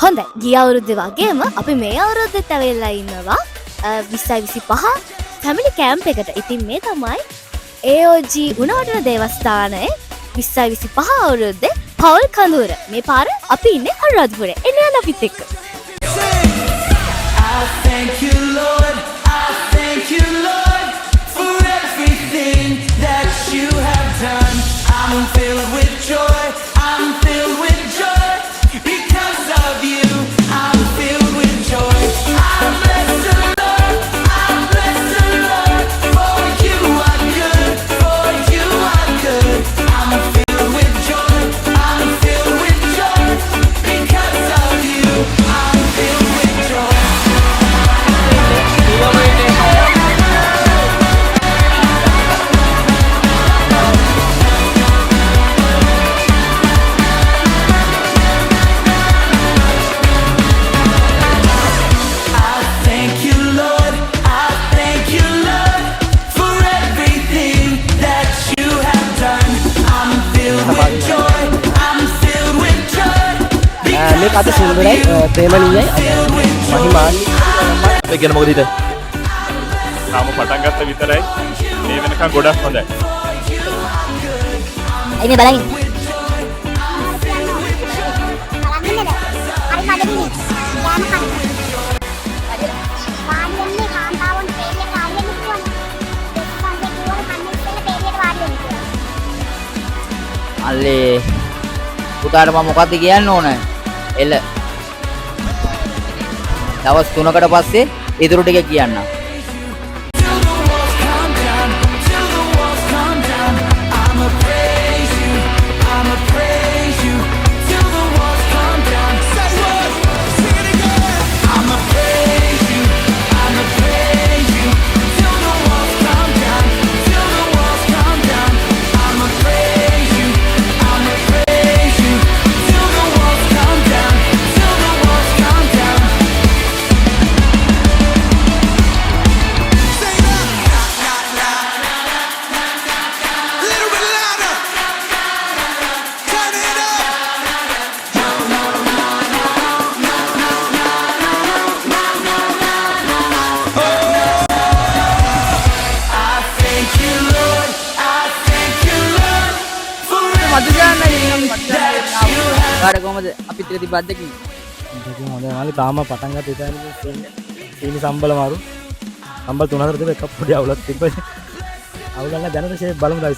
හොඳයි ගිය අවුරුද්දේ වගේම අපි මේ අවුරුද්දෙත් ඇවිල්ලා ඉන්නවා 2025 ෆැමිලි කැම්ප් එකට. ඉතින් මේ තමයි AOG ගුණවර්ධන දේවස්ථානයේ 2025 අවුරුද්දේ පවුල් කඳවුර. මේ පාර අපි ඉන්නේ අනුරාධපුරේ. එන්න යන්න අපිත් එක්ක. I thank you Lord, I thank you Lord for everything that you have done. I'm filled with joy, I'm filled with joy because of you. I'm filled with joy. I bless the Lord, I bless the Lord for you are good, for you are good. I'm filled with joy, I'm filled with joy because of you. I'm filled with joy. මේක අද සුන්දරයි ප්‍රේමණීයයි මහිමාන්විතයි. ඒ කියන්නේ මොකද හිතේ? තාම පටන් ගත්ත විතරයි. මේ වෙනකන් ගොඩක් හොඳයි. අයිනේ බලන්න. අල්ලේ පුතාට මම මොකද්ද කියන්න ඕන? එළ. දවස් 3කට පස්සේ ඉතුරු ටික කියන්නම්. කොහමද අපිත් එක තිබ්බත් දෙකින් හොඳයි මාළි තාම පටන් ගත්ත ඉතින් සීනි සම්බල මාරු සම්බල 3-4 තිබ්බ එකක් පොඩි අවුලක් තිබ්බ අවුල නැහැ දැනට ෂේප් බලමු දැන්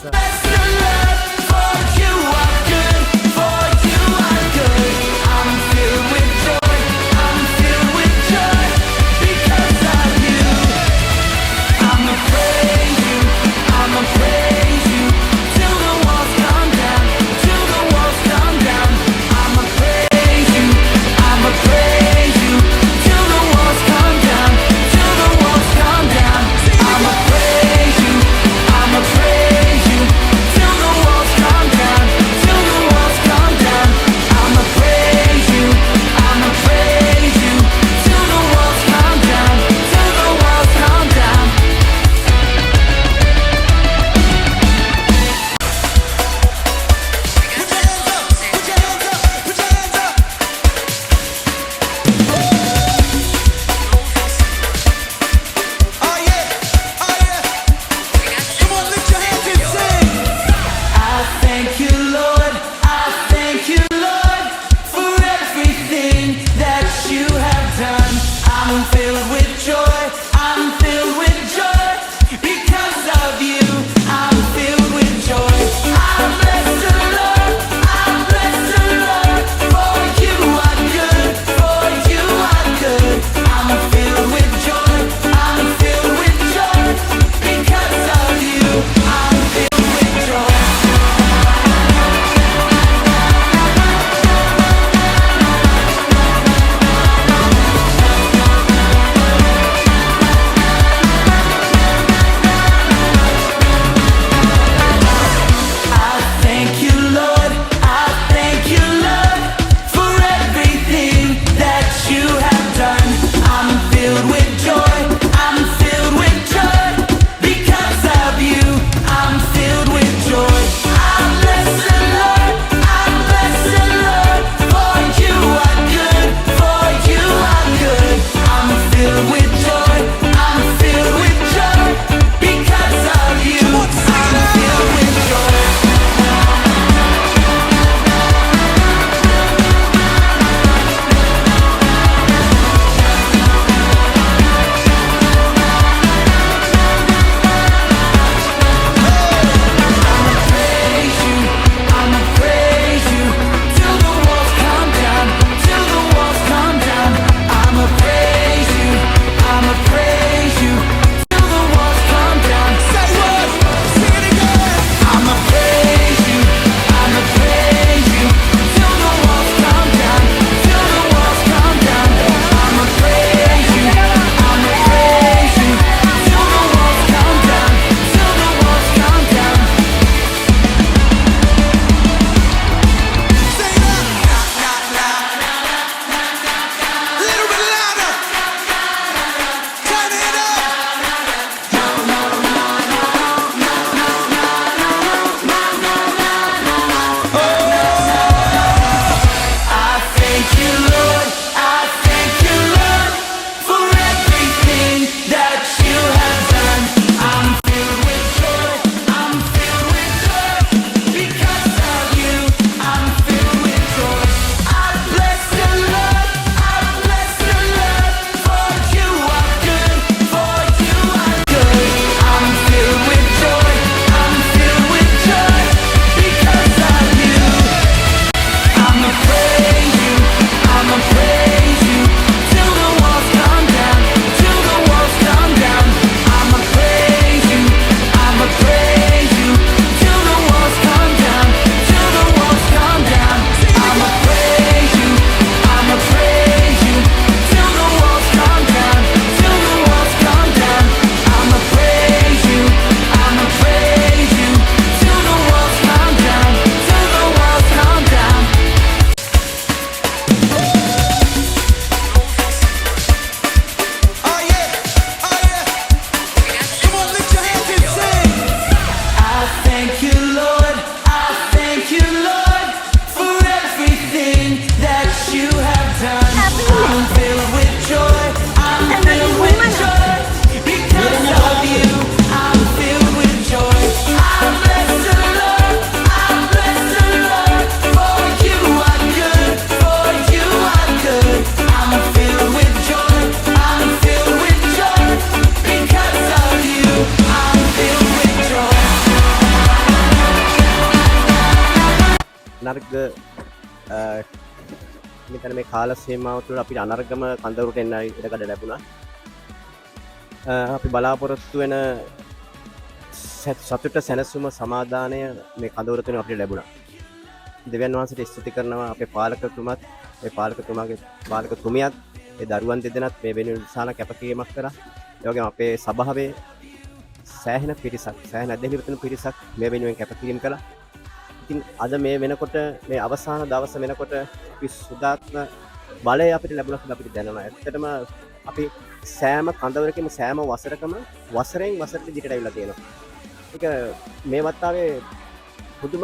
වර්ග මෙතන මේ කාල සීමාව තුළ අපිට අනර්ගම කඳවුරට එන්න ඉඩකඩ ලැබුණා. අපි බලාපොරොත්තු වෙන සතුට සැනසුම සමාදානය මේ කඳවුර තුළින් අපිට ලැබුණා. දෙවියන් වහන්සේට ස්තුති කරනවා අපේ පාලකතුමත් මේ පාලකතුමාගේ පාලකතුමියත් ඒ දරුවන් දෙදෙනාත් මේ වෙනුවෙන් විශාල කැපකිරීමක් කරා. ඒ වගේම අපේ සභාවේ සෑහෙන ඇදහිලි වෙන පිරිසක් මේ වෙනුවෙන් කැපකිරීම කළා. ඉතින් අද මේ වෙනකොට මේ අවසාන දවස වෙනකොට අපි සුදාත්ම බලය අපිට ලැබුණා කියලා අපිට දැනෙනවා. ඇත්තටම අපි සෑම කඳවුරකම සෑම වසරකම වසරෙන් වසරට දිගට ඇවිල්ලා තියෙනවා. ඒක මේ වතාවේ පුදුම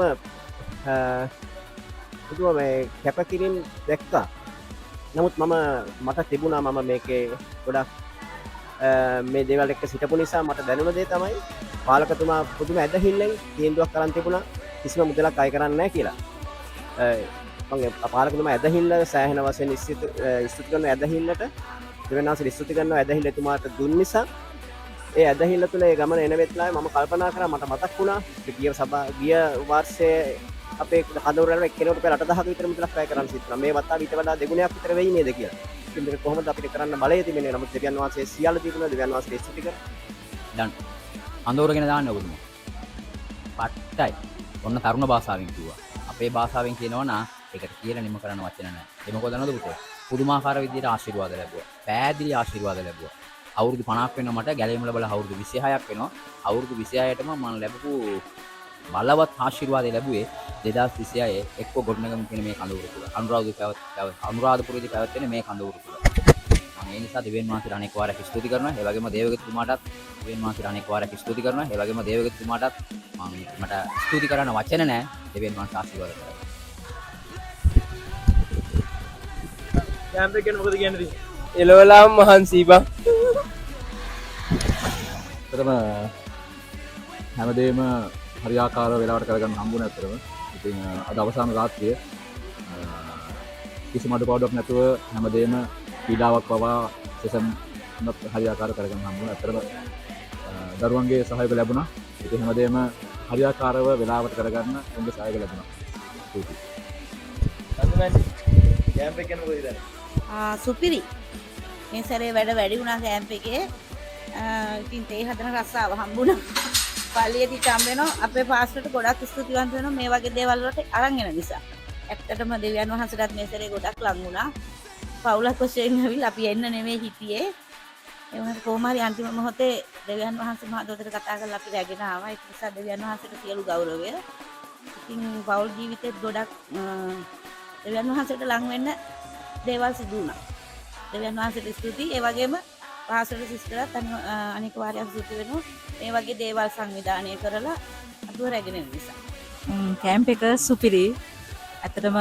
මේ කැපකිරීම දැක්කා. නමුත් මට තිබුණා මම මේකේ ගොඩක් මේ දේවල් එක්ක සිටපු නිසා මට දැනුණ දේ තමයි පාලකතුමා පුදුම ඇදහිල්ලෙන් තීන්දුවක් කරන් තිබුණා කිසිම මුදලක් අය කරන්නේ නැහැ කියලා. මම පාලකතුමා ඇදහිල්ල සෑහෙන වශයෙන් ස්තුති කරන ඇදහිල්ලට දෙවනාසෙ ස්තුති කරනවා ඇදහිල්ල එතුමාට දුන් නිසා ඒ ඇදහිල්ල තුළ ඒ ගමන එන වෙලාවේ මම කල්පනා කරා මට මතක් වුණා ගිය වර්ෂයේ අපේ කඳවුර වල එක්කෙනෙකුට පෙර 8000ක විතර මුදලක් වැය කරන්න සිද්ධුණා. මේ වතාව ඊට වඩා දෙගුණයක් විතර වෙයි නේද කියලා. ඉතින් මේක කොහොමද අපිට කරන්න බලය තිබෙන්නේ? නමුත් දෙවියන් වහන්සේ සියල්ල දීපුණා. දෙවියන් වහන්සේ ස්තුති කරා. දැන් කඳවුර ගැන දාන්න ඔබතුමා. පට්ටයි. ඔන්න තරුණ භාෂාවෙන් කිව්වා. අපේ භාෂාවෙන් කියනවා නම් ඒකට කියලා නිම කරන්න වචන නැහැ. ඒ මොකද දන්නවද පුතේ? පුදුමාකාර විදියට ආශිර්වාද ලැබුවා. පෑදිලි ආශිර්වාද ලැබුවා. අවුරුදු 50ක් වෙනවා මට ගැලේම ලැබලා අවුරුදු 26ක් වෙනවා. අවුරුදු 26ටම මම ලැබපු බලවත් ආශිර්වාදය ලැබුවේ 2026 එක්ක ගොඩනගමු කියන මේ කඳවුර තුල. අනුරාධපුරයේදී පැවැත්වෙන මේ කඳවුර තුල. මම ඒ නිසා දෙවියන් වහන්සේට අනෙක් වාරයක් ස්තුති කරනවා. ඒ වගේම දේවගතුමාටත් දෙවියන් වහන්සේට අනෙක් වාරයක් ස්තුති කරනවා. ඒ වගේම දේවගතුමාටත් මට ස්තුති කරන්න වචන නැහැ. දෙවියන් වහන්සේ ආශිර්වාද කරා. කැම්ප් එක ගැන මොකද කියන්නේ? එලවලාම මහන්සි බං. ඇත්තටම හැමදේම හරියාකාර වෙලාවට කරගන්න හම්බුනේ ඇත්තටම. ඉතින් අද අවසාන රාත්‍රිය කිසිම අඩුපාඩුවක් නැතුව හැමදේම පීඩාවක් පවා සෙසන් හරියාකාර කරගන්න හම්බුනේ. ඇත්තටම දරුවන්ගේ සහයෝගය ලැබුණා. ඉතින් හැමදේම හරියාකාරව වෙලාවට කරගන්න උන්ගේ සහයෝගය ලැබුණා. කැම්ප් එක ගැන මොකද හිතන්නේ? සුපිරි. මේ සැරේ වැඩි වුණා කැම්ප් එකේ. ඉතින් තේ හදන රස්සාව හම්බුණා. පල්ලියේදී හම් වෙනවා. අපේ පාස්ටර්ට ගොඩක් ස්තුතිවන්ත වෙනවා මේ වගේ දේවල් වලට අරන් එන නිසා. ඇත්තටම දෙවියන් වහන්සේටත් මේ සැරේ ගොඩක් ලං වුණා. පවුලක් වශයෙන් ඇවිල්ලා අපි එන්න නෙමෙයි හිටියේ. ඒ වුණාට කොහොම හරි අන්තිම මොහොතේ දෙවියන් වහන්සේ මහ දොතට කතා කරලා අපි රැගෙන ආවා. ඒක නිසා දෙවියන් වහන්සේට සියලු ගෞරවය. ඉතින් පවුල් ජීවිතේත් ගොඩක් දෙවියන් වහන්සේට ලං වෙන්න දේවල් සිදු වුණා. දෙවියන් වහන්සේට ස්තුතියි. ඒ වගේම පාසල සිස්ටරත් අනික වාරයක් ස්තුති වෙනවා. මේ වගේ දේවල් සංවිධානය කරලා අතුව රැගෙන යන නිසා. කැම්ප් එක සුපිරි. ඇත්තටම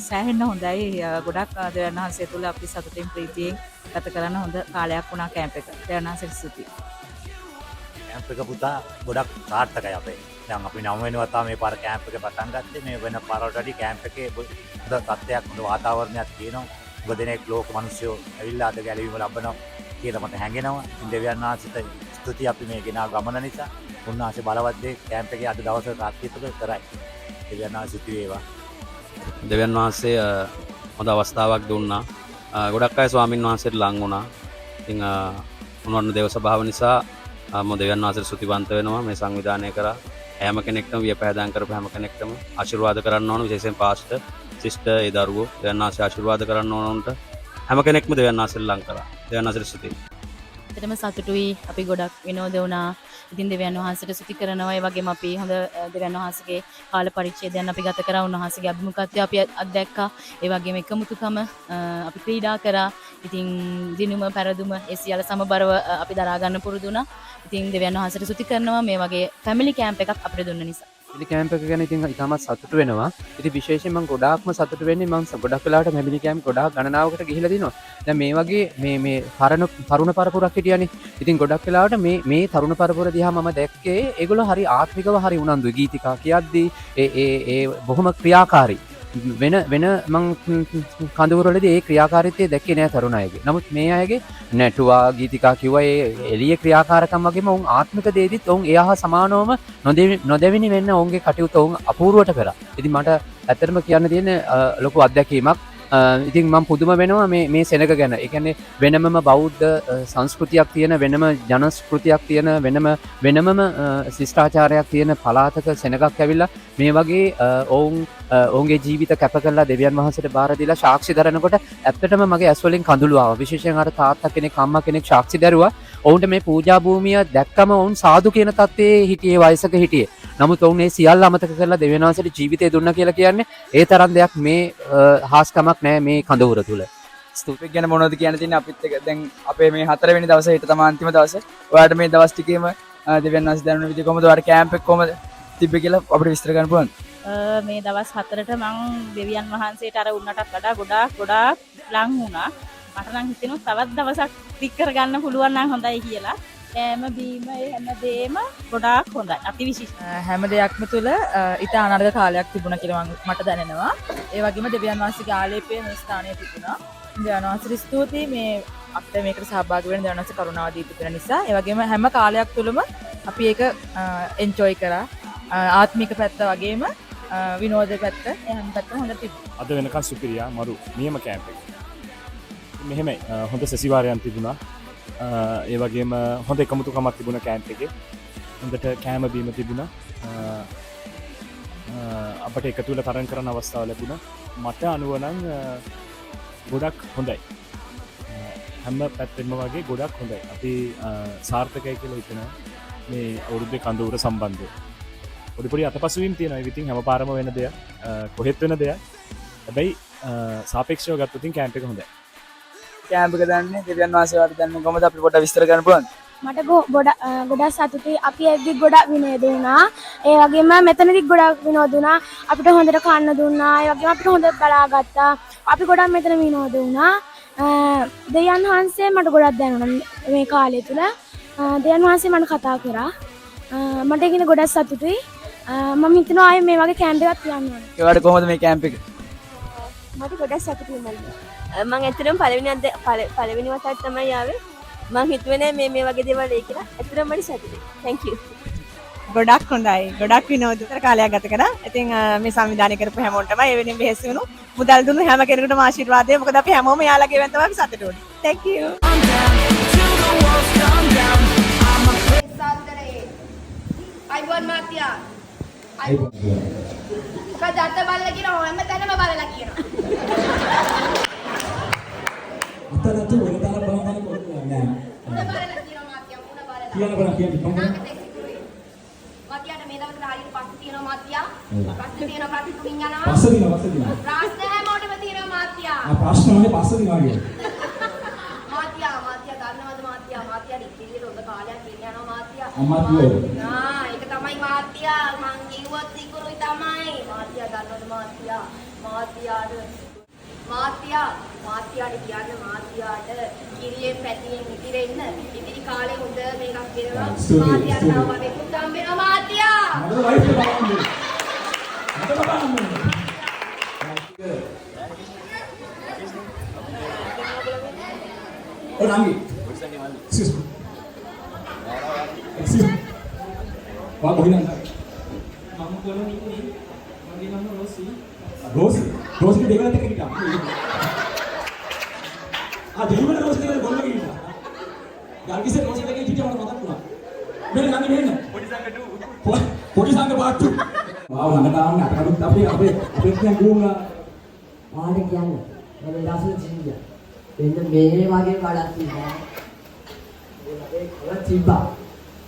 සෑහෙන්න හොඳයි. ගොඩක් දෙවියන් වහන්සේ තුල අපි සතුටින් ප්‍රීතියෙන් ගත කරන හොඳ කාලයක් වුණා කැම්ප් එක. දෙවියන් වහන්සේට ස්තුතියි. කැම්ප් එක පුතා ගොඩක් සාර්ථකයි අපේ. දැන් අපි 9 වෙනි වතාව මේ පාර කැම්ප් එක පටන් ගත්තේ. මේ වෙන පාරවලට වඩා කැම්ප් එකේ හොඳ තත්ත්වයක් හොඳ වාතාවරණයක් තියෙනවා. ඔබ දෙනෙක් ලෝක මිනිස්සු ඇවිල්ලා අද ගැලවීම ලබනවා කියලා මට හැඟෙනවා. දෙවියන් වහන්සේට ස්තුතියි අපි මේ ගෙනා ගමන නිසා. උන්වහන්සේ බලවත් දේ කැම්ප් එකේ අද දවසේ රාත්‍රිය තුල කරයි. දෙවියන් වහන්සේ ස්තුති වේවා. දෙවියන් වහන්සේ හොඳ අවස්ථාවක් දුන්නා. ගොඩක් අය ස්වාමින් වහන්සේට ලං වුණා. ඉතින් උන්වහන්සේ දේව සභාව නිසා මම දෙවියන් වහන්සේට ස්තුතිවන්ත වෙනවා. මේ සංවිධානය කරා හැම කෙනෙක්ටම වියපෑදම් කරපු හැම කෙනෙක්ටම ආශිර්වාද කරන්න ඕන. විශේෂයෙන් පාස්ටර් සිස්ටර් ඒ දරුවෝ දෙවියන් වහන්සේ ආශිර්වාද කරන්න ඕන උන්ට. හැම කෙනෙක්ම දෙවියන් වහන්සේට ලං කරා. දෙවියන් වහන්සේට ස්තුතියි. ඇත්තටම සතුටුයි. අපි ගොඩක් විනෝද වුණා. ඉතින් දෙවියන් වහන්සේට ස්තුති කරනවා. ඒ වගේම අපි හොඳ දෙවියන් වහන්සේගේ කාල පරිච්ඡේදයන් අපි ගත කරා. උන්වහන්සේගේ අභිමුඛත්වය අපි අත්දැක්කා. ඒ වගේම එකමුතුකම අපි ක්‍රීඩා කරා. ඉතින් දිනුම පෙරදුම ඒ සියල්ල සමබරව අපි දරා ගන්න පුරුදු වුණා. ඉතින් දෙවියන් වහන්සේට ස්තුති කරනවා මේ වගේ ෆැමිලි කැම්ප් එකක් අපිට දුන්න නිසා. ෆැමිලි කැම්ප් එක ගැන ඉතින් ඉතාමත් සතුටු වෙනවා. ඉතින් විශේෂයෙන් මම ගොඩාක්ම සතුටු වෙන්නේ මම ගොඩක් වෙලාවට ෆැමිලි කැම්ප් ගොඩාක් ගණනාවකට ගිහිලා දිනවා. දැන් මේ වගේ මේ තරුණ පරපුරක් හිටියානේ. ඉතින් ගොඩක් වෙලාවට මේ තරුණ පරපුර දිහා මම දැක්කේ ඒගොල්ලෝ හරි ආත්මිකව හරි උනන්දුයි. ගීතිකා කියද්දී ඒ බොහොම ක්‍රියාකාරී. වෙන වෙන මං කඳවුරවලදී ඒ ක්‍රියාකාරීත්වය දැක්කේ නෑ තරුණ අයගේ. නමුත් මේ අයගේ නැටුවා ගීතිකා කිව්වා ඒ එළියේ ක්‍රියාකාරකම් වගේම ඔවුන් ආත්මික දේදිත් ඔවුන් එයා හා සමානවම නොදෙවෙනි වෙන්න ඔවුන්ගේ කටයුතු ඔවුන් අපූර්වට කරා. ඉතින් මට ඇත්තටම කියන්න තියෙන ලොකු අත්දැකීමක්. ඉතින් මම පුදුම වෙනවා මේ සෙනග ගැන. ඒ කියන්නේ වෙනමම බෞද්ධ සංස්කෘතියක් තියෙන වෙනම ජනස්කෘතියක් තියෙන වෙනමම ශිෂ්ටාචාරයක් තියෙන පළාතක සෙනගක් ඇවිල්ලා මේ වගේ ඔවුන්ගේ ජීවිත කැප කරලා දෙවියන් වහන්සේට බාර දීලා සාක්ෂි දරනකොට ඇත්තටම මගේ ඇස් වලින් කඳුළු ආවා. විශේෂයෙන් අර තාත්තා කෙනෙක් අම්මා කෙනෙක් සාක්ෂි දරුවා. ඔවුන්ට මේ පූජා භූමිය දැක්කම ඔවුන් සාදු කියන තත්ත්වයේ හිටියේ වයසක හිටියේ. නමුත් ඔවුන් මේ සියල්ල අමතක කරලා දෙවියන් වහන්සේට ජීවිතය දුන්නා කියලා කියන්නේ ඒ තරම් දෙයක් මේ හාස්කමක් නෑ මේ කඳවුර තුල. ස්තුතිය ගැන මොනවද කියන්න තියෙන්නේ අපිත් එක දැන් අපේ මේ 4 වෙනි දවසේ ඊට තමයි අන්තිම දවසේ. ඔයාලට මේ දවස් ටිකේම දෙවියන් වහන්සේ දැනුන විදිහ කොහමද ඔයාලට කැම්ප් එක කොහමද තිබ්බේ කියලා අපිට විස්තර කරන්න පුළුවන්ද? මේ දවස් 4ට මං දෙවියන් වහන්සේට අර උන්නටත් වඩා ගොඩාක් ලං වුණා. මට නම් හිතෙනවා තවත් දවසක් ටික කරගන්න පුළුවන් නම් හොඳයි කියලා. කෑම බීම හැමදේම ගොඩාක් හොඳයි. අතිවිශේෂයි. හැම දෙයක්ම තුළ ඊට අනර්ග කාලයක් තිබුණා කියලා මට දැනෙනවා. ඒ වගේම දෙවියන් වහන්සේගේ ආලේපය මේ ස්ථානයේ තිබුණා. දෙවියන් වහන්සේට ස්තුතියි මේ අපිට මේකට සහභාගී වෙන දෙවියන් වහන්සේ කරුණාව දීපු දෙන නිසා. ඒ වගේම හැම කාලයක් තුළම අපි ඒක එන්ජොයි කරා. ආත්මික පැත්ත වගේම විනෝද පැත්ත හැම පැත්තම හොඳට තිබුණා. අද වෙනකන් සුපිරියා මරු නියම කැම්ප් එක. මෙහෙමයි හොඳ සැසිවාරයන් තිබුණා. ඒ වගේම හොඳ එකමුතුකමක් තිබුණ කෑම්ප් එකේ. හොඳට කෑම බීම තිබුණා. අපට එකතු වෙලා තරඟ කරන අවස්ථාව ලැබුණා. මට අනුව නම් ගොඩක් හොඳයි. හැම පැත්තෙම වගේ ගොඩක් හොඳයි. අපි සාර්ථකයි කියලා හිතනවා මේ අවුරුද්දේ කඳවුර සම්බන්ධව. පොඩි අතපසුවීම් තියෙනවා. ඒ ඉතින් හැම පාරම වෙන දෙයක්. කොහෙත් වෙන දෙයක්. හැබැයි සාපේක්ෂව ගත්තොත් කෑම්ප් එක හොඳයි. කැම්ප් එක දන්නේ දෙවියන් වහන්සේ වාට දැනුම කොහමද අපිට පොඩ්ඩක් විස්තර කරන්න පුළුවන්ද? මට ගොඩක් සතුටුයි. අපි එද්දි ගොඩක් විනෝද වුණා. ඒ වගේම මෙතනදි ගොඩක් විනෝද වුණා. අපිට හොඳට කන්න දුන්නා. ඒ වගේම අපිට හොඳට බලාගත්තා. අපි ගොඩක් මෙතන විනෝද වුණා. දෙවියන් වහන්සේ මට ගොඩක් දැනුණා මේ කාලය තුල. දෙවියන් වහන්සේ මට කතා කරා. මට ඒකින ගොඩක් සතුටුයි. මම හිතනවා ආයේ මේ වගේ කැම්ප් එකක් තියන්න ඕනේ. ඒවට කොහමද මේ කැම්ප් එක? මට ගොඩක් සතුටුයි මල්ලි. මම ඇත්තටම පළවෙනි වතාවට තමයි ආවේ. මම හිතුවේ නෑ මේ වගේ දේවල් වෙයි කියලා. ඇත්තටම මට සතුටුයි. thank you. ගොඩක් හොඳයි. ගොඩක් විනෝදතර කාලයක් ගත කරා. ඉතින් මේ සංවිධානය කරපු හැමෝටම ඒ වෙනින් වෙහෙසි වුණු මුදල් දුන්නු හැම කෙනෙකුටම ආශිර්වාදය. මොකද අපි හැමෝම යාළගේ වෙන තමයි සතුටු වෙන්නේ. thank you. අයිබෝන් මාත්‍යා. අයිබෝන්. කඩට බලලා කියනවා හැමතැනම බලලා කියනවා. අතනතු වෙනදාන බලන්න කොහොමද නෑ. උඩ බලලා කියනවා මාත්‍යා උඩ බලලා. කියන්න බලන්න කියන්න. මාත්‍යාට මේ දවස්වල හරියට පස්ස තියෙනවා මාත්‍යා. පස්ස තියෙනවා ප්‍රති තුමින් යනවා. පස්ස දිනවා. ප්‍රශ්න හැමෝටම තියෙනවා මාත්‍යා. ප්‍රශ්න වලේ පස්ස දිනවා කියන්නේ. මාත්‍යා දන්නවද මාත්‍යා ඉතිරියට හොඳ කාලයක් ගෙන යනවා මාත්‍යා. අම්මා කිව්වද? ඒක තමයි මාත්‍යා මං කිව්වත් ඉක්ුරුයි තමයි. මාත්‍යා දන්නවද මාත්‍යාට කියන්න මාත්‍යාට කිරියෙන් පැටියෙන් ඉතිරෙන්න ඉතිරි කාලේ හොඳ මේකක් දෙනවා. මාත්‍යාට තව වදෙකුත් හම්බෙනවා මාත්‍යා. මට වයිෆ් එක බලන්න. මට බලන්න. ඔනම්මි. excuse me. වා කොහෙන්ද? මම කොළඹ ඉන්නේ. මගේ නම රෝසි. රෝසි දෙවියන්ට කිව්වා. දෙවියන්ට රෝසි දෙවියන් ගොල්ලෝ කිව්වා. ගල්කිසේ රෝසි දෙකේ හිටියා මට මතක් වුණා. මෙන්න පොඩි සංඝ පාට්ටු. වාව් ළඟට ආවම අපිට අපේ කියන ගුණා වාට කියන්න. මම දවසට ජීවිතය. මෙන්න මේ වගේ කඩක් තිබ්බා. ඒ කඩ තිබ්බා.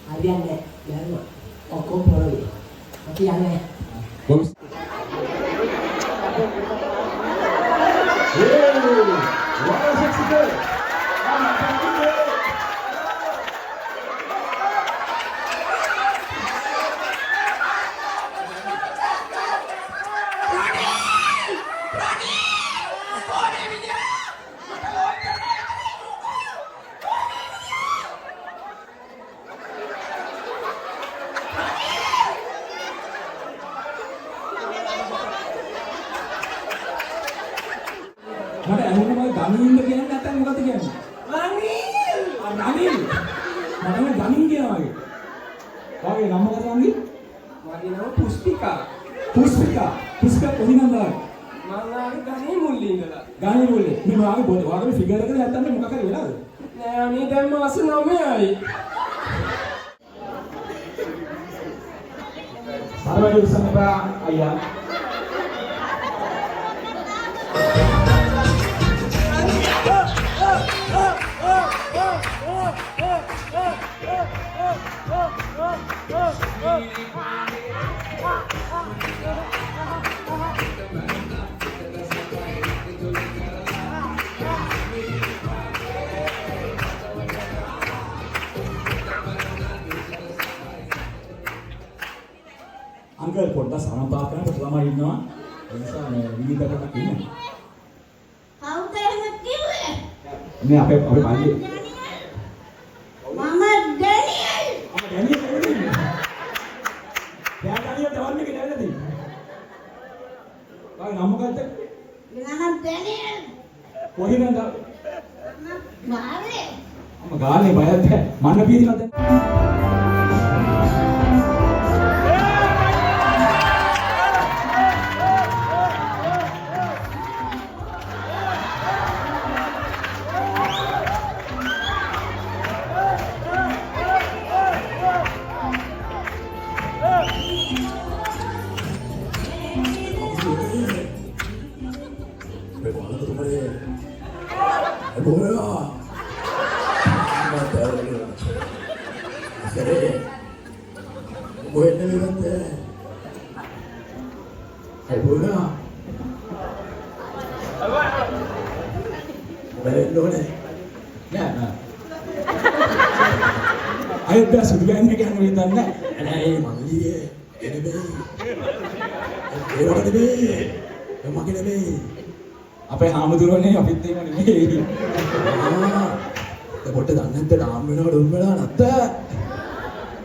හරියන්නේ නැහැ. ඔක්කොම පොරේ. අපි යන්නේ. බොස්. ගණින්ද කියන්නේ නැත්නම් මොකද කියන්නේ? රනිල්. මම ගණින් කියනවා වගේ. වාගේ නම මොකද වන්දි? මගේ නම පුස්තිකා. පුස්තිකා. පුස්තිකා කොහොමද නෑ? මම ආවේ ගණේ මුල්ලේ ඉඳලා. ගණේ මුල්ලේ. මේ වාගේ ෆිගර් එකද නැත්නම් මොකක් හරි වෙලාද? නෑ අනේ දැන් මාස 9යි. සරවැඩි උසමපා අයියා. අංකල් පොඩ්ඩක් සමපාත කරන්න ළමයි ඉන්නවා. ඒ නිසා මේ විවිධකටක් ඉන්න. කවුද එහෙම කිව්වේ? මේ අපේ පල්ලියේ. මම ඩැනියල්. ඩැනියල්. ඩැනියල් තවන්න එක නෑනේද? වාගේ නම මොකද්ද? නම ඩැනියල්. කොහෙන්ද? ගාලේ. ගාලේ බයද? මන්න පීතිනවද? Ayo dah sudah ini kan kita nak. Ada mandi ini be. Ini apa be? Yang makin be. Apa yang hamu turun ni? Apa itu yang ni? Tapi dah nanti dah hamu nak dulu lah nanti.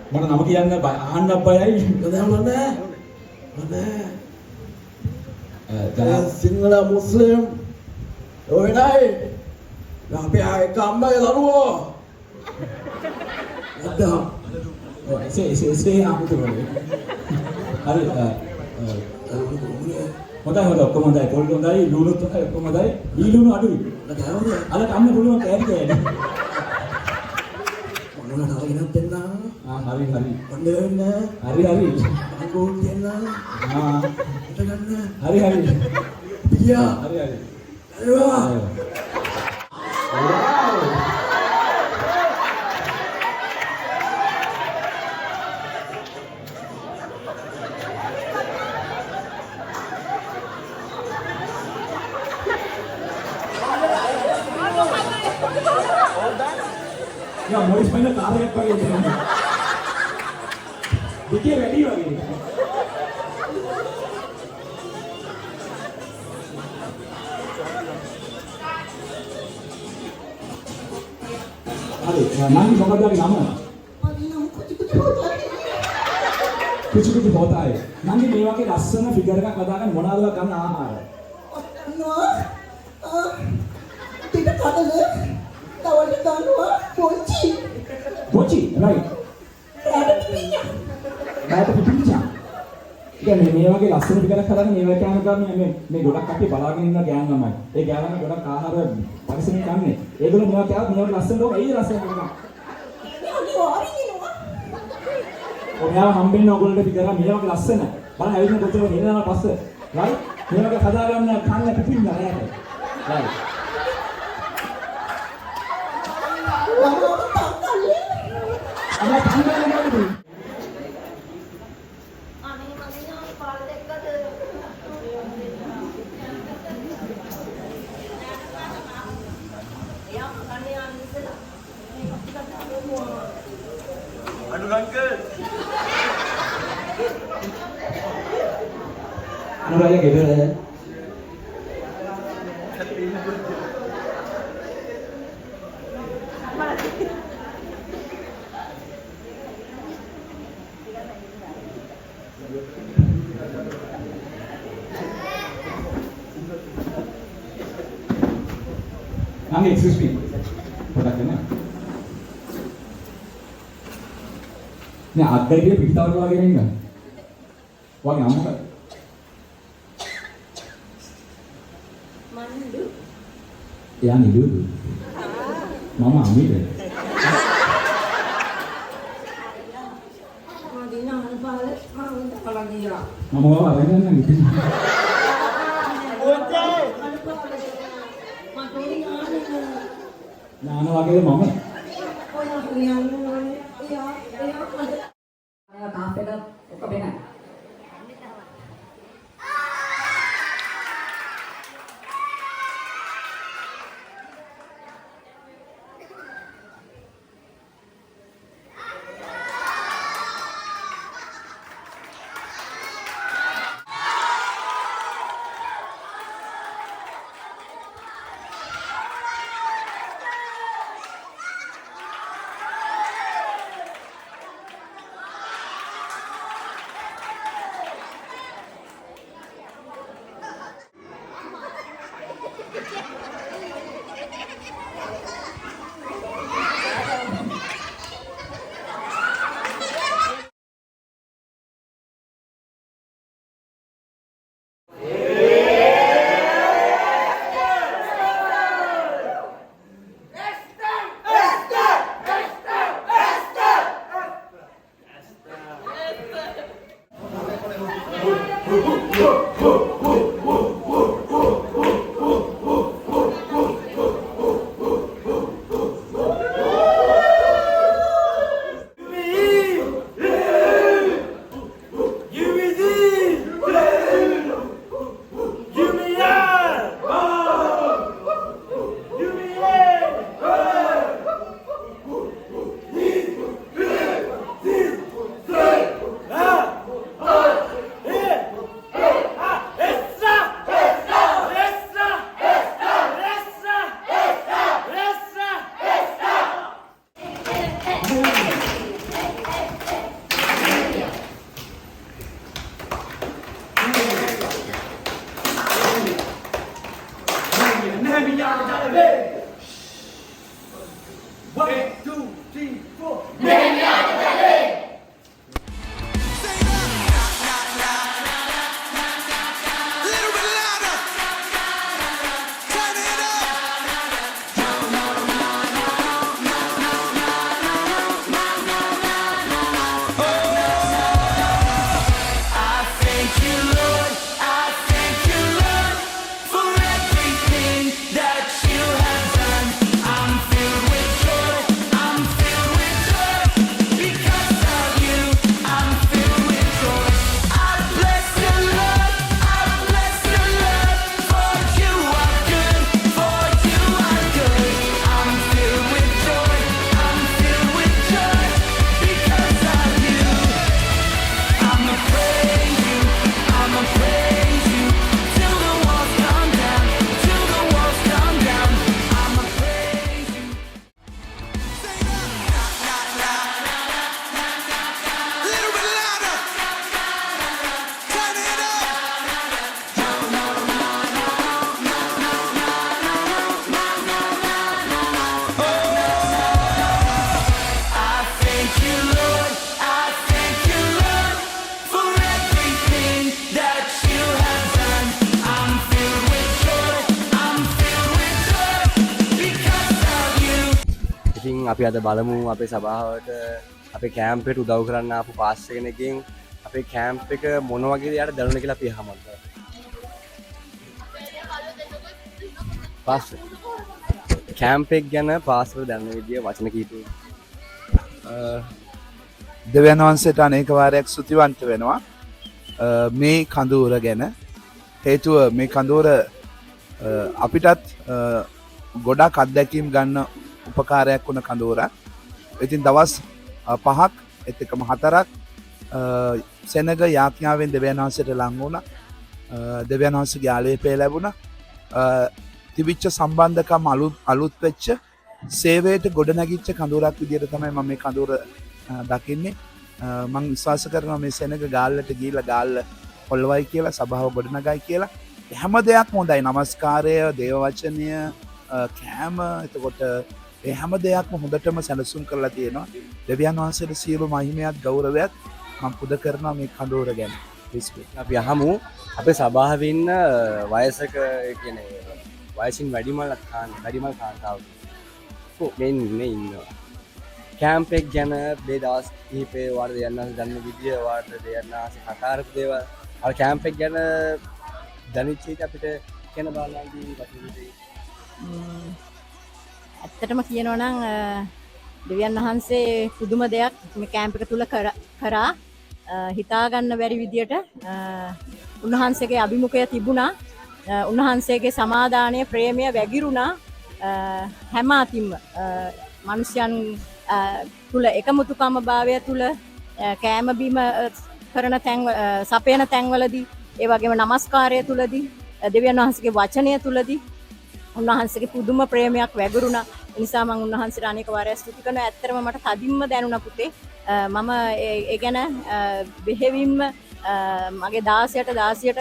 Mana nama kita yang anda bayar? Mana mana? Mana? Single Muslim. Oh ini. Tapi ayah kambing lalu. Ada. Oh, isi aku tu. Hari, Mata komandai, pol komandai, lulu tu komandai, lulu adu. Ada kamu dulu yang kaya dia. Mana nak lagi nak tenang? Hari. Mana? Hari. Aku tenang. Tenang. Hari. Iya. Hari. Ayo. Ya, Morris main car yang pakai ni. Dikir ready lagi. Aduh, nanti bapak dari nama. Kucu होता है. nanti मेवा के लස්සන figure එකක් හදාගන්න මොනවාද ගන්න ආහාර. ටික කඩල තවට ගන්නවා Mochi, right. Rata pipicha. Ikan මේවා වගේ ලස්සන figure එකක් හදාගෙන මේවා කෑම ගන්න මේ ගොඩක් කට්ටිය බලාගෙන ඉන්න ගෑන් ළමයි. ඒ ගෑන් ළමයි ගොඩක් ආහාර පරිස්සමෙන් කන්නේ. ඒගොල්ලෝ මේවා කෑවත් මේවට ලස්සන ඕක ඇයි ලස්සන කරගන්න. ඔයාලා හම්බෙන්න ඕගොල්ලන්ට figure එක මේවා වගේ ලස්සන. බලන්න ඇවිල්ලා කොච්චර හෙනනවා පස්සේ. right? මේවා වගේ හදාගන්න කන්න පිපින්න නෑ. right. Ada tangga yang baru. Aduh uncle. Anu raya gitu ya. නංගි එක්ස්කියුස් මී. පොඩක් එන්න. නෑ අද්දරිය පිටතවල වගේ නෙන්න. වගේ අම්මක. මන්දු. එයා නිදුදු. මම අමීර. මදින අනුපාල මම කලගියා. මම ඔයාව අරගෙන යන්න ඉතින්. නාන වගේ මම. කාපේට ඔක බෙනයි. අපි අද බලමු අපේ සභාවට අපේ කෑම්ප් එකට උදව් කරන්න ආපු පාස් කෙනෙක්ගෙන් අපේ කෑම්ප් එක මොන වගේ දෙයක් දැනුණා කියලා අපි අහමු. පාස් කෑම්ප් එක ගැන පාස්වල දැනුන විදිය වචන කීපයක්. දෙවියන් වහන්සේට අනේක වාරයක් ස්තුතිවන්ත වෙනවා මේ කඳවුර ගැන. හේතුව මේ කඳවුර අපිටත් ගොඩක් අත්දැකීම් ගන්න උපකාරයක් වුණ කඳවුරක්. ඉතින් දවස් 5ක් එතකම 4ක් සෙනග යාඥාවෙන් දෙවියන් වහන්සේට ලං වුණා. දෙවියන් වහන්සේගේ ආලේපය ලැබුණා. තිබිච්ච සම්බන්ධකම් අලුත් වෙච්ච සේවයට ගොඩනැගිච්ච කඳවුරක් විදිහට තමයි මම මේ කඳවුර දකින්නේ. මම විශ්වාස කරනවා මේ සෙනග ගාල්ලට ගිහිල්ලා ගාල්ල පොළවයි කියලා සභාව ගොඩනගයි කියලා. හැම දෙයක්ම හොඳයි. නමස්කාරය, දේව වචනය, කෑම එතකොට ඒ හැම දෙයක්ම හොඳටම සැලසුම් කරලා තියෙනවා. දෙවියන් වහන්සේට සියලු මහිමයක් ගෞරවයක් මම පුද කරනවා මේ කඳවුර ගැන. අපි අහමු අපේ සභාවේ ඉන්න වයසක කියන්නේ වයසින් වැඩිමල් කාන්තාව මේ ඉන්නවා. කැම්ප් එක ගැන මේ දවස් කිහිපේ වාර දෙයන්න දන්න විදිය වාට දෙයන්න ආසේ කතා කරපු දේවල් අර කැම්ප් එක ගැන දැනෙච්ච එක අපිට කියන බලන්දී වටිනේ. ඇත්තටම කියනවා නම් දෙවියන් වහන්සේ පුදුම දෙයක් මේ කැම්ප් එක තුල කරා හිතා ගන්න බැරි විදියට උන්වහන්සේගේ අභිමුඛය තිබුණා. උන්වහන්සේගේ සමාදානය ප්‍රේමය වැగిරුණා. හැම අතින්ම මිනිසයන් තුල එකමුතුකම භාවය තුල කෑම බීම කරන තැන් සපයන තැන්වලදී ඒ වගේම নমස්කාරය තුලදී දෙවියන් වහන්සේගේ වචනය තුලදී උන්වහන්සේගේ පුදුම ප්‍රේමයක් වැගුරුණා. ඒ නිසා මම උන්වහන්සේට අනේක වාරයක් ස්තුති කරනවා. ඇත්තටම මට තදින්ම දැනුණා පුතේ. මම ඒ ගැන බෙහෙවින්ම මගේ 16ට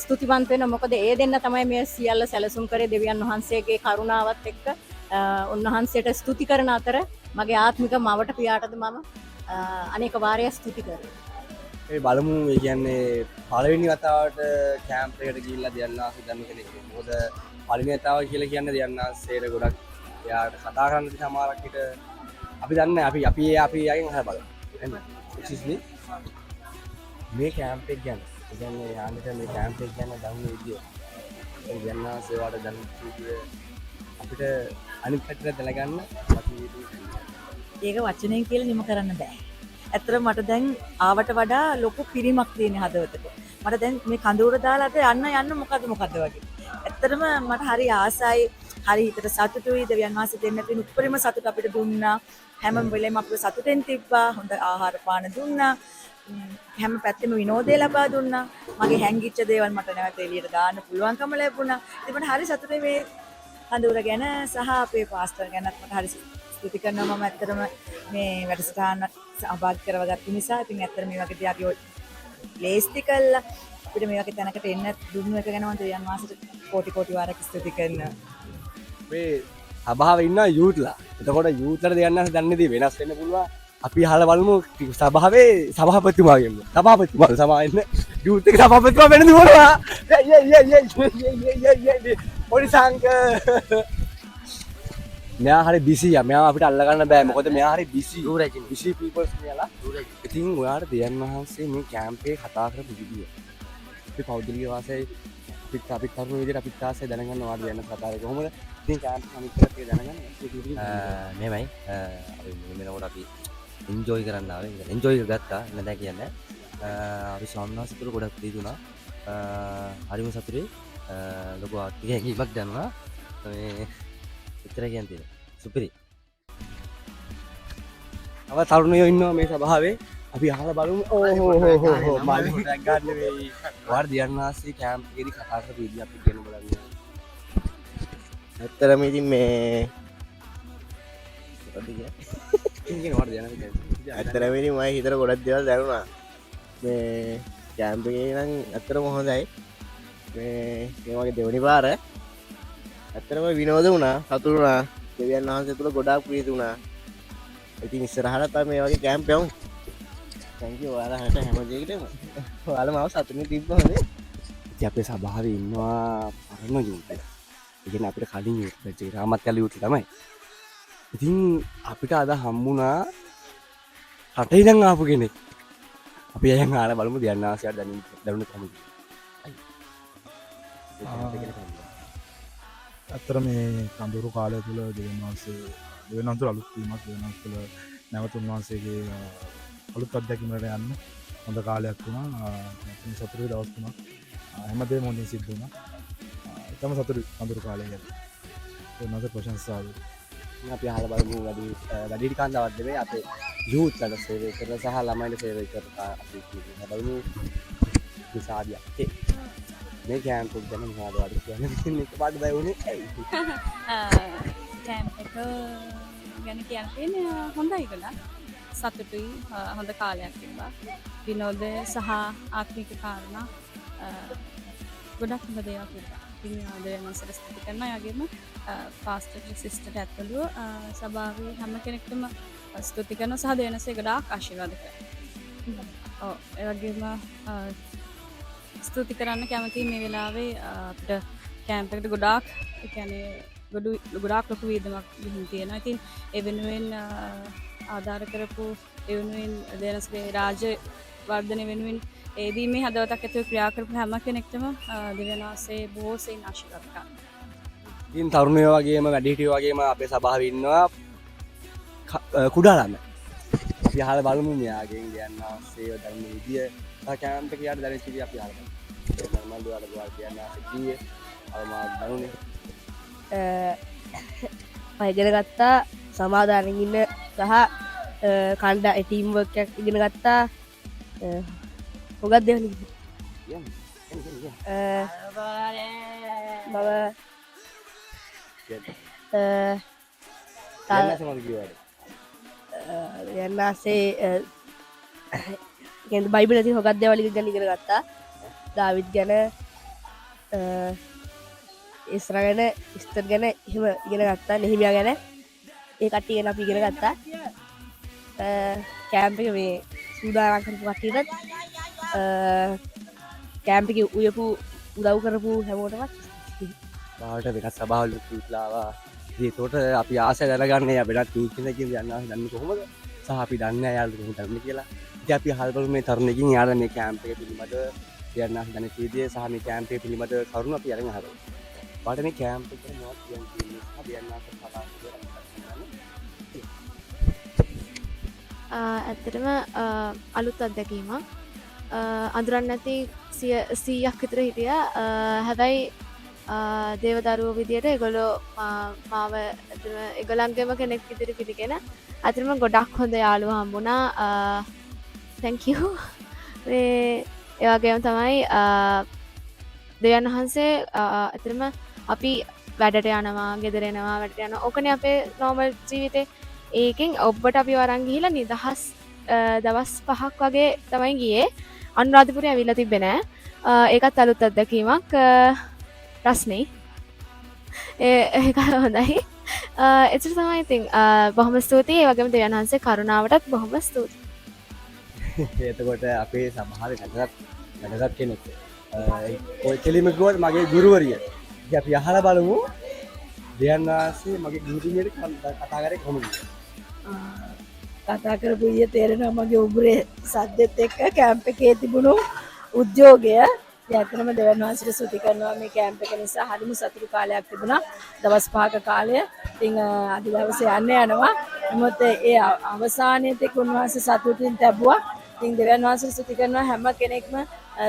ස්තුතිවන්ත වෙනවා. මොකද ඒ දෙන්න තමයි මේ සියල්ල සැලසුම් කරේ දෙවියන් වහන්සේගේ කරුණාවත් එක්ක. උන්වහන්සේට ස්තුති කරන අතර මගේ ආත්මික මවට පියාටද මම අනේක වාරයක් ස්තුති කරනවා. ඒ බලමු ඒ කියන්නේ පළවෙනි වතාවට කැම්ප් එකට ගිහිල්ලා දෙන්නාස දන්න කෙනෙක්. මොකද පළවෙනි වතාව කියලා කියන්නේ දෙන්නාසේට ගොඩක් එයාට කතා කරන්න සමහරක් විට අපි දන්නේ අපි යකින් අහලා බලමු. එහෙනම් excuse me මේ කැම්ප් එක ගැන කියන්නේ යාන්ට මේ කැම්ප් එක ගැන දන්න විදිය. ඒ දෙන්නාසේ වාට දන්න විදිය අපිට අනිත් පැත්තට දැනගන්න ඒක වචනයෙන් කියලා නිම කරන්න බෑ. ඇත්තටම මට දැන් ආවට වඩා ලොකු පිරිමක් තියෙන හදවතට. මට දැන් මේ කඳවුර දාලාට යන්න මොකද වගේ. ඇත්තටම මට හරි ආසයි, හරි හිතට සතුටුයි. දෙවියන් වහන්සේ දෙන්න තියෙන උපරිම සතුට අපිට දුන්නා. හැම වෙලේම අපිට සතුටෙන් තිබ්බා. හොඳ ආහාර පාන දුන්නා. හැම පැත්තෙම විනෝදය ලබා දුන්නා. මගේ හැංගිච්ච දේවල් මට නැවත එළියට දාන්න පුළුවන්කම ලැබුණා. ඉතින් මට හරි සතුටුයි මේ කඳවුර ගැන සහ අපේ පාස්ටර් ගැනත් මට හරි ස්තුති කරනවා. මම ඇත්තටම මේ වැඩසටහන සහභාගී කරවගත්ත නිසා. ඉතින් ඇත්තට මේ වගේ දෙයක් ලේස්ති කළා අපිට මේ වගේ තැනකට එන්න දුන්නු එක ගැන මම දෙවියන් වහන්සේට කෝටි වාරයක් ස්තුති කරනවා. මේ සභාවේ ඉන්න යූත්ලා. එතකොට යූත්ලට දෙයන්න දන්නේදී වෙනස් වෙන්න පුළුවන්. අපි අහලා බලමු සභාවේ සභාපතිතුමාගෙන්. සභාපතිතුමා සමාවෙන්න යූත් එක සභාපතිතුමා වෙන්න දුවනවා. පොඩි සංක මෙයා හරි බිසි. මෙයා අපිට අල්ලගන්න බෑ. මොකද මෙයා හරි බිසි. බිසි පීපල්ස් කියලා. ඉතින් ඔයාට දෙයන් වහන්සේ මේ කැම්ප් එකේ කතා කරපු විදිය. අපි පෞද්ගලික වාසයේ අපිත් කරුණු විදියට අපිත් ආසයි දැනගන්න ඔයාලා දෙයන් කතා කරේ කොහොමද? ඉතින් කැම්ප් අනිත් එක දැනගන්න. මේමයි අපි මෙන්නකොට අපි එන්ජොයි කරන්න ආවේ. එන්ජොයි ගත්තා නේද කියන්නේ. අපි සම්මාස තුල ගොඩක් දීදුනා. හරිම සතුටුයි. ලොකු ආර්ථික හැඟීමක් දැනුණා. මේ විතර කියන්නේ සුපිරි. තව තරුණයෝ ඉන්නවා මේ සභාවේ. අපි අහලා බලමු. මාළි ටැග් ගන්න වෙයි. ඔයාලා දියන්නාසී කැම්ප් එකේදී කතා කරපු විදිය අපි කියන බලන්න. ඇත්තටම ඉතින් මේ ඇත්තටම ඉතින් මගේ හිතට ගොඩක් දේවල් දැනුණා. මේ කැම්ප් එකේ නම් ඇත්තටම හොඳයි. මේ වගේ දෙවනි පාර ඇත්තටම විනෝද වුණා, සතුටු වුණා. දෙවියන් වහන්සේ තුල ගොඩාක් ප්‍රීති වුණා. ඉතින් ඉස්සරහට තමයි මේ වගේ කැම්ප් යමු. thank you ඔයාලා හැම දෙයකටම. ඔයාලා මාව සතුටින් තිබ්බා නේ. ඉතින් අපේ සභාවේ ඉන්නවා පරණ යුත්. ඒ කියන්නේ අපිට කලින් යුත් රාමත් කළ යුත් තමයි. ඉතින් අපිට අද හම්බුණා රටේ ඉඳන් ආපු කෙනෙක්. අපි අයන් ආලා බලමු දියන්නාසියට දැනුනේ කොහොමද. ඇත්තට මේ කඳුරු කාලය තුළ දෙවියන් වහන්සේ අලුත් වීමක් දෙවියන් වහන්සේ තුළ නැවත උන්වහන්සේගේ අලුත් අත්දැකීමකට යන්න හොඳ කාලයක් වුණා. සතුටුයි දවස් තුනක්. හැමදේම හොඳින් සිද්ධ වුණා. එකම සතුටුයි කඳුරු කාලය ගැන. ඒ නැවත ප්‍රශංසාව. අපි අහලා බලමු වැඩි කාන්තාවක් දෙමේ අපේ යූත්ලට සේවය කරන සහ ළමයින්ට සේවය කරන අපි බලමු විසාදියා. මේ කැම්ප් එක ගැන මොනවද වඩ කියන්නේ එක පාඩ බය වුණේ ඇයි? කැම්ප් එක ගැන කියන්නේ හොඳයි ගලා. සතුටුයි හොඳ කාලයක් තිබ්බා. විනෝද සහ ආත්මික කාරණා ගොඩක් හොඳ දේවල් තිබ්බා. ඉතින් දෙවියන් වහන්සේට ස්තුති කරනවා. ඒ වගේම පාස්ටර් සිස්ටර්ට ඇතුළු සභාවේ හැම කෙනෙක්ටම ස්තුති කරනවා සහ දෙවියන් වහන්සේ ගොඩාක් ආශිර්වාද කරනවා. ඔව් ඒ වගේම ස්තුති කරන්න කැමතියි මේ වෙලාවේ අපිට කැම්ප් එකට ගොඩාක් ඒ කියන්නේ ගොඩාක් ලොකු වියදමක් ගිහින් තියෙනවා. ඉතින් ඒ වෙනුවෙන් ආධාර කරපු ඒ වෙනුවෙන් දෙනස්ගේ රාජ්‍ය වර්ධනය වෙනුවෙන් ඒ දීමේ හදවතක් ඇතුව ක්‍රියා කරපු හැම කෙනෙක්ටම දෙවියන් වහන්සේ බොහෝ සෙයින් ආශිර්වාද කරනවා. ඉතින් තරුණයෝ වගේම වැඩිහිටියෝ වගේම අපේ සභාවේ ඉන්නවා කුඩා ළමයි. අපි අහලා බලමු මෙයාගෙන් දෙවියන් වහන්සේ ධර්ම විදිය කැම්ප් එක යාට දැනෙච්ච විදිය අපි අහලා බලමු. මම දුවලා ගියා දෙවියන් වහන්සේ කිව්වේ මම දනුනේ ඉගෙන ගත්තා සමාධානයෙන් ඉන්න සහ කණ්ඩා ටීම් වර්ක් එකක් ඉගෙන ගත්තා මොකක්ද දේවල් යන්නාසේ බයිබල ති හොකක් දෙවලි ගැන ඉගෙන ගත්තා දාවිත් ගැන ඉස්ර ගැන ස්තර් ගැන එහෙම ඉගෙන ගත්තා නෙහිමියා ගැන ඒ කට්ටිය ගැන අපි ඉගෙන ගත්තා කැම්ප් එක මේ සූදානම් කරපු කට්ටියටත් කැම්ප් එකේ උයපු උදව් කරපු හැමෝටමත් බාහිර වෙනස් සභාවල තුත්ලාවා ඒකට අපි ආස කරගන්න යා වෙනත් තුත් කෙනෙක්ගෙන් යනවා දන්නේ කොහොමද සහ අපි දන්නේ නැහැ යාළුවෝ කොහොමද දන්නේ කියලා ඉතින් අපි අහලා බලමු මේ තරුණයෙක්ගෙන් යාළුවා මේ කැම්ප් එක පිළිබඳ කියන්න දන්නේ කීදී සහ මේ කැම්ප් එක පිළිබඳ කරුණු අපි අරගෙන අහලා බලමු මේ කැම්ප් එක මොනවද කියන්නේ අපි යන්නාට කතා ඇත්තටම අලුත් අත්දැකීමක් අඳුරන්න නැති 100ක් විතර හිටියා හැබැයි දේවදරුවෝ විදියට ඒගොල්ලෝ මාව ඒගොල්ලන්ගේම කෙනෙක් විදියට පිළිගෙන අතරම ගොඩක් හොඳ යාළුවෝ හම්බුණා thank you මේ ඒ වගේම තමයි දෙවියන් වහන්සේ අතරම අපි වැඩට යනවා ගෙදර එනවා වැඩට යනවා ඕකනේ අපේ normal ජීවිතේ ඒකෙන් ඔබට අපි වරන් ගිහිලා නිදහස් දවස් 5ක් වගේ තමයි ගියේ අනුරාධපුරේ ඇවිල්ලා තිබ්බේ නෑ ඒකත් අලුත් අත්දැකීමක් රස්නේ ඒක හොඳයි එච්චර තමයි ඉතින් බොහොම ස්තුතියි ඒ වගේම දෙවියන් වහන්සේ කරුණාවටත් බොහොම ස්තුතියි එතකොට අපේ සභාවේ වැඩගත් කෙනෙක් ඔය කෙලිම කිව්වොත් මගේ ගුරුවරිය ඉතින් අපි අහලා බලමු දෙවියන් වහන්සේ මගේ ගුරුතුමියට කතා කරේ කොහොමද කතා කරපු ඊයේ තේරෙනවා මගේ උගුරේ සද්දෙත් එක්ක කැම්ප් එකේ තිබුණු උද්‍යෝගය යතරම දෙවියන් වහන්සේට ස්තුති කරනවා මේ කැම්ප් එක නිසා හරිම සතුටු කාලයක් තිබුණා දවස් 5ක කාලය ඉතින් අද දවසේ යනවා නමුත් ඒ අවසානයේ තෙක් උන්වහන්සේ සතුටින් ලැබුවා ඉතින් දෙවියන් වහන්සේට ස්තුති කරනවා හැම කෙනෙක්ම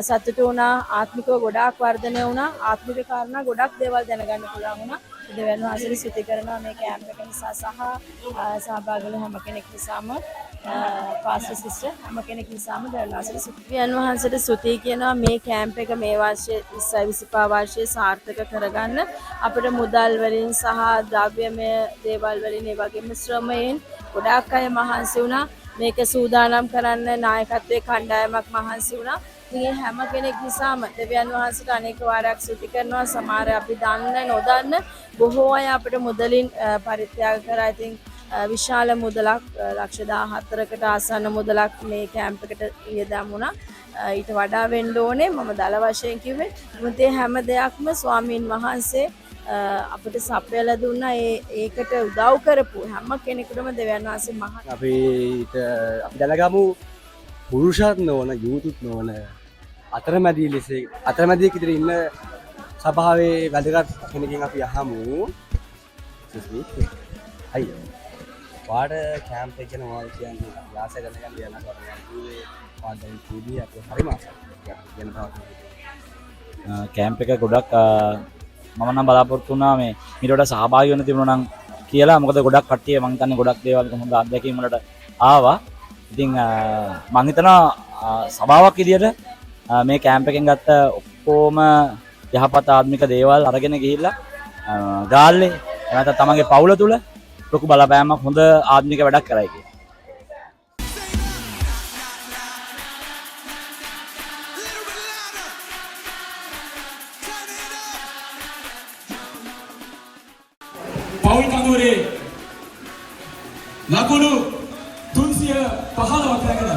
සතුටු වුණා ආත්මිකව ගොඩාක් වර්ධනය වුණා ආත්මික කාරණා ගොඩක් දේවල් දැනගන්න පුළුවන් වුණා දෙවියන් වහන්සේට ස්තුති කරනවා මේ කැම්ප් එක නිසා සහ සහභාගී වෙන හැම කෙනෙක් නිසාම පාස්ටර් සිස්ටර් හැම කෙනෙක් නිසාම දෙවියන් වහන්සේට ස්තුති කියනවා මේ කැම්ප් එක මේ වර්ෂයේ 2025 වර්ෂයේ සාර්ථක කරගන්න අපිට මුදල් වලින් සහ ද්‍රව්‍යමය දේවල් වලින් ඒ වගේම ශ්‍රමයෙන් ගොඩාක් අය මහන්සි වුණා මේක සූදානම් කරන්න නායකත්වයේ කණ්ඩායමක් මහන්සි වුණා මේ හැම කෙනෙක් නිසාම දෙවියන් වහන්සේට අනේක වාරයක් ස්තුති කරනවා සමහර අපි දන්න නොදන්න බොහෝ අය අපිට මුදලින් පරිත්‍යාග කරා ඉතින් විශාල මුදලක් ලක්ෂ 14කට ආසන්න මුදලක් මේ කැම්ප් එකට වියදම් වුණා ඊට වඩා වෙන්න ඕනේ මම දල වශයෙන් කිව්වේ මුතේ හැම දෙයක්ම ස්වාමීන් වහන්සේ අපිට සපයලා දුන්නා ඒකට උදව් කරපු හැම කෙනෙකුටම දෙවියන් වහන්සේ මහා අපි දැනගමු පුරුෂත් නොවන යුතුත් නොවන අතරමැදි ලෙස අතරමැදියක ඉදිරි ඉන්න සභාවේ වැදගත් කෙනකින් අපි අහමු අයි වාඩ කැම්ප් එක ගැන මොනවද කියන්නේ අපි ආස කරන ගන්න යනවා කියන්නේ වාඩ ඉතිදී අපි හරිම ආසයි කියන කැම්ප් එක ගොඩක් මම නම් බලාපොරොත්තු වුණා මේ ඊට වඩා සහභාගී වෙන්න තිබුණා නම් කියලා මොකද ගොඩක් කට්ටිය මම හිතන්නේ ගොඩක් දේවල් හොඳ අත්දැකීම් වලට ආවා ඉතින් මම හිතනවා සභාවක් විදියට මේ කැම්ප් එකෙන් ගත්ත ඔක්කොම යහපත් ආත්මික දේවල් අරගෙන ගිහිල්ලා ගාල්ලේ නැත්නම් තමන්ගේ පවුල තුල ලොකු බලපෑමක් හොඳ ආත්මික වැඩක් කරයි කියලා. අංගුරේ ලකුණු 315ක් රැගෙන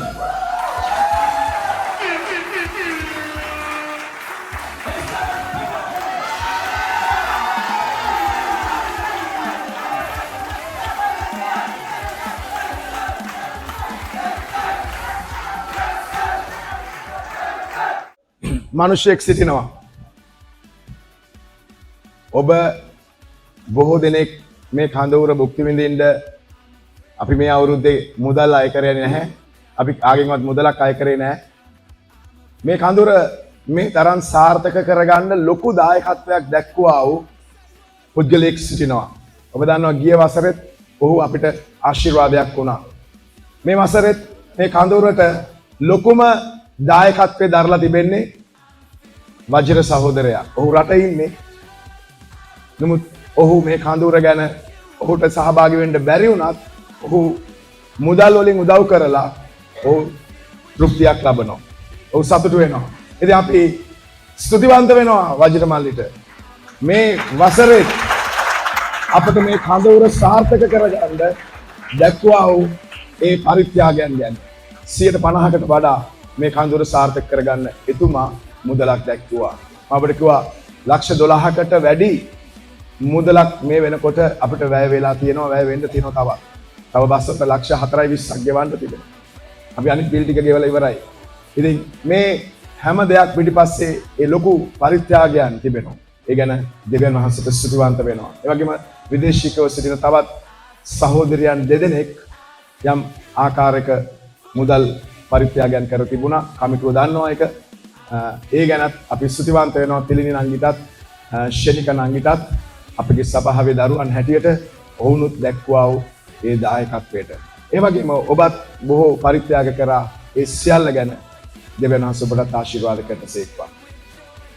මිනිසෙක් සිටිනවා. ඔබ බොහෝ දෙනෙක් මේ කඳවුර භුක්ති විඳින්න අපි මේ අවුරුද්දේ මුදල් අය කරේ නැහැ. අපි කාගෙන්වත් මුදලක් අය කරේ නැහැ. මේ කඳවුර මේ තරම් සාර්ථක කරගන්න ලොකු දායකත්වයක් දැක්වුවා වූ පුද්ගලයෙක් සිටිනවා. ඔබ දන්නවා ගිය වසරෙත් ඔහු අපිට ආශිර්වාදයක් වුණා. මේ වසරෙත් මේ කඳවුරට ලොකුම දායකත්වයේ දරලා තිබෙන්නේ වජිර සහෝදරයා. ඔහු රටේ ඉන්නේ. නමුත් ඔහු මේ කඳවුර ගැන ඔහුට සහභාගී වෙන්න බැරි වුණත් ඔහු මුදල් වලින් උදව් කරලා ඔහු තෘප්තියක් ලබනවා. ඔහු සතුටු වෙනවා. ඉතින් අපි ස්තුතිවන්ත වෙනවා වජිර මල්ලිට. මේ වසරේ අපිට මේ කඳවුර සාර්ථක කරගන්න දැක්වුවා වූ ඒ පරිත්‍යාගයන් ගැන 50%කට වඩා මේ කඳවුර සාර්ථක කරගන්න එතුමා මුදලක් දැක්වුවා. අපිට කිව්වා ලක්ෂ 12කට වැඩි මුදලක් මේ වෙනකොට අපිට වැය වෙලා තියෙනවා, වැය වෙන්න තියෙනවා තව බස්සට ලක්ෂ 4.20ක් ගෙවන්න තිබෙනවා. අපි අනිත් බිල් ටික ගෙවලා ඉවරයි. ඉතින් මේ හැම දෙයක් පිටිපස්සේ ඒ ලොකු පරිත්‍යාගයන් තිබෙනවා. ඒ ගැන දෙවියන් වහන්සේට ස්තුතිවන්ත වෙනවා. ඒ වගේම විදේශිකව සිටින තවත් සහෝදරයන් දෙදෙනෙක් යම් ආකාරයක මුදල් පරිත්‍යාගයන් කර තිබුණා. කමිටුව දන්නවා ඒක. ඒ ගැනත් අපි ස්තුතිවන්ත වෙනවා තිලිනි නංගිටත් ශනික නංගිටත් අපගේ සභාවේ දරුවන් හැටියට ඔවුනුත් දැක්වුවා වූ ඒ දායකත්වයට. ඒ වගේම ඔබත් බොහෝ පරිත්‍යාග කරා. ඒ සියල්ල ගැන දෙවියන් වහන්සේ ඔබට ආශිර්වාද කරනසේක්වා.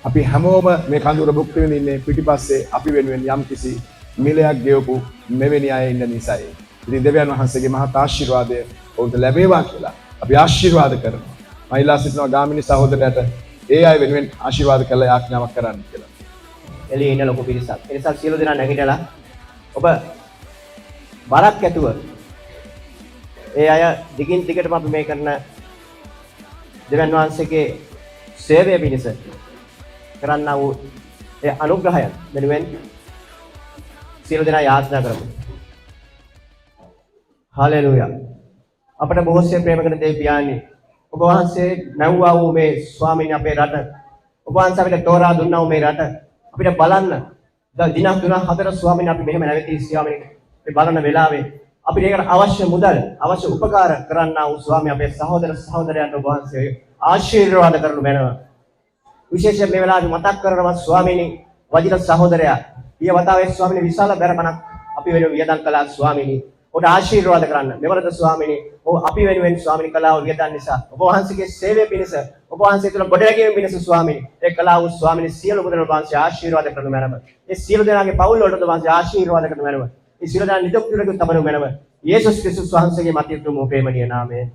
අපි හැමෝම මේ කඳවුර භුක්ති විඳින්නේ පිටිපස්සේ අපි වෙනුවෙන් යම්කිසි මිලයක් ගෙවපු මෙවැනි අය ඉන්න නිසායි. ඉතින් දෙවියන් වහන්සේගේ මහත් ආශිර්වාදය ඔවුන්ට ලැබේවා කියලා අපි ආශිර්වාද කරනවා. මම ඉල්ලා සිටිනවා ගාමිණී සහෝදරයාට ඒ අය වෙනුවෙන් ආශිර්වාද කළා යාඥාවක් කරන්න කියලා. එළියේ ඉන්න ලොකු පිරිසක්. ඒ නිසා සියලු දෙනා නැගිටලා ඔබ බරක් ඇතුව ඒ අය දිගින් දිගටම අපි මේ කරන දෙවියන් වහන්සේගේ සේවය පිණිස කරන්නා වූ ඒ අනුග්‍රහයන් වෙනුවෙන් සියලු දෙනා යාඥා කරමු. හාලෙලූයා. අපට බොහෝසේ ප්‍රේම කරන දෙවි පියාණනි, ඔබ වහන්සේ නැවුවා වූ මේ ස්වාමීන් අපේ රට, ඔබ වහන්සේ අපිට තෝරා දුන්නා වූ මේ රට අපිට බලන්න දිනක් තුනක් හතර ස්වාමීන් අපි මෙහෙම නැවතී ස්වාමීන් මේ බලන වෙලාවේ අපිට ඒකට අවශ්‍ය මුදල් අවශ්‍ය උපකාර කරන්නා වූ ස්වාමීන් අපේ සහෝදර සහෝදරයන්ට ඔබ වහන්සේ ආශිර්වාද කරනු මැනව. විශේෂයෙන් මේ වෙලාවේ මතක් කරනවා ස්වාමීනි වජිර සහෝදරයා ඊය වතාවේ ස්වාමීනි විශාල බැරමණක් අපි වෙනුවෙන් වියදම් කළා ස්වාමීනි. ඔබට ආශිර්වාද කරන්න. මෙවරද ස්වාමීනි ඔව් අපි වෙනුවෙන් ස්වාමීනි කළා වූ වියදම් නිසා ඔබ වහන්සේගේ සේවය පිණිස ඔබ වහන්සේ තුළ ගොඩනැගීම පිණිස ස්වාමීනි ඒ කළා වූ ස්වාමීනි සියලු මුදල් ඔබ වහන්සේ ආශිර්වාද කරනු මැනව. ඒ සියලු දෙනාගේ පවුල් වලට ඔබ වහන්සේ ආශිර්වාද කරනු මැනව. ඒ සියලු දෙනා නිදුක් නිරෝගී තබනු මැනව. යේසුස් ක්‍රිස්තුස් වහන්සේගේ මත යුතු ප්‍රේමණීය නාමයෙන්.